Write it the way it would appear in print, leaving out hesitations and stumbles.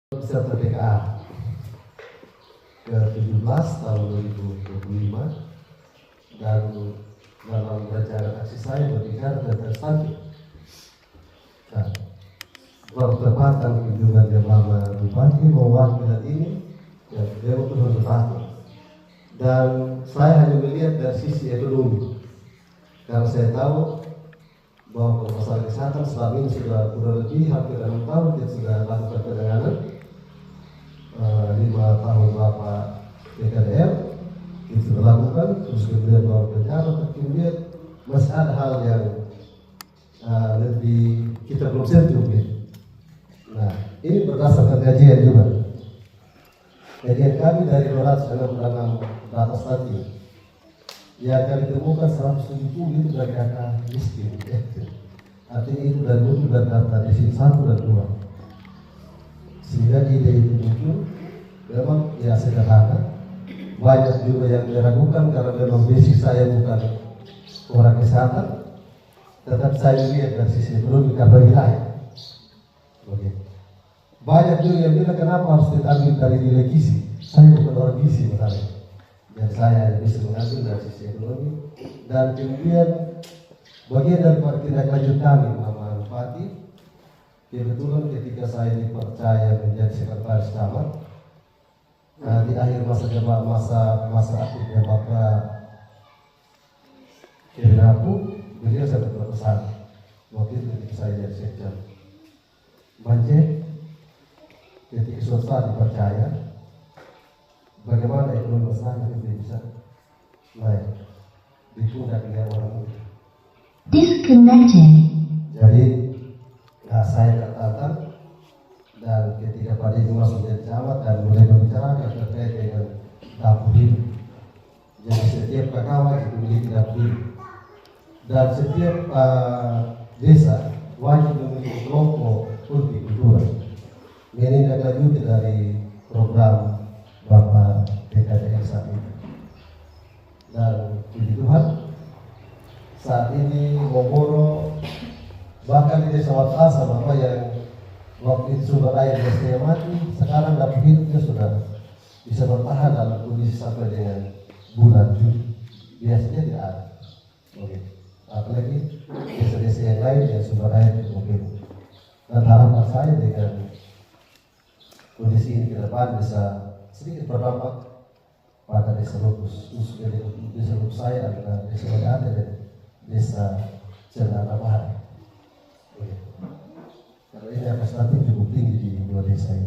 Peserta PKA ke-17 tahun 2025, dan dalam rencana aksi saya berbicara tentang stunting. Nah, bertepatan kunjungan Bapak Bupati mewakili ini, ya beliau turun bertanya. Dan saya hanya melihat dari sisi ekonomi, karena saya tahu bahwa masalah kesehatan selama ini sudah kurang lebih hampir 6 tahun kita sudah lakukan penanganan. 5 tahun Bapak PKDM itu sudah lakukan, terus kemudian bawa penjara, tapi kemudian masih ada hal yang lebih kita belum sentuh gitu. Nah, ini berdasarkan kajian juga. Kajian kami dari 266 data stunting yang kami temukan 170 itu dari angka miskin. Artinya itu dari data di sini 1 dan 2. Sehingga ide itu muncul, memang ya sederhana. Banyak juga yang meragukan karena memang basic saya bukan orang kesehatan, tetap saya lihat dari sisi ekonomi karena wilayah. Banyak juga yang bilang kenapa harus diambil dari nilai gizi. Saya bukan orang gizi misalnya, dan saya bisa mengambil dari sisi ekonomi. Dan kemudian bagian dari tindak lanjut kami Bapak Bupati, kebetulan ketika saya dipercaya menjadi sekretaris camat, di akhir masa aktifnya Bapak Kemenapu, beliau sangat berpesan. Waktu itu ketika saya jadi sekjen, Banje, ketika suatu saat dipercaya, bagaimana ekonomi masyarakat itu bisa naik di pundak orang muda. Disconnected. Jadi saya katakan, dan ketika Pak Didi masuk jadi camat dan mulai membicarakan terkait dengan dapur hidup. Jadi setiap kakak wajib memiliki dapur hidup, dan setiap desa wajib memiliki kelompok hortikultura. Ini lanjuti dari program Bapak PKDM saat ini. Dan puji Tuhan, saat ini Mogoro bahkan di desa Watasa Bapak yang waktu itu sumber air biasanya mati, sekarang dapur hidupnya sudah bisa bertahan dalam kondisi sampai dengan bulan Juli. Biasanya tidak ada. Oke. Apalagi desa-desa yang lain yang sumber air mungkin. Dan harapan saya dengan kondisi ini ke depan bisa sedikit berdampak pada desa Lupus, khususnya desa Lupus saya adalah desa Wadada dan desa Cendana Barat. Karena ini angka stunting cukup tinggi di dua desa ini.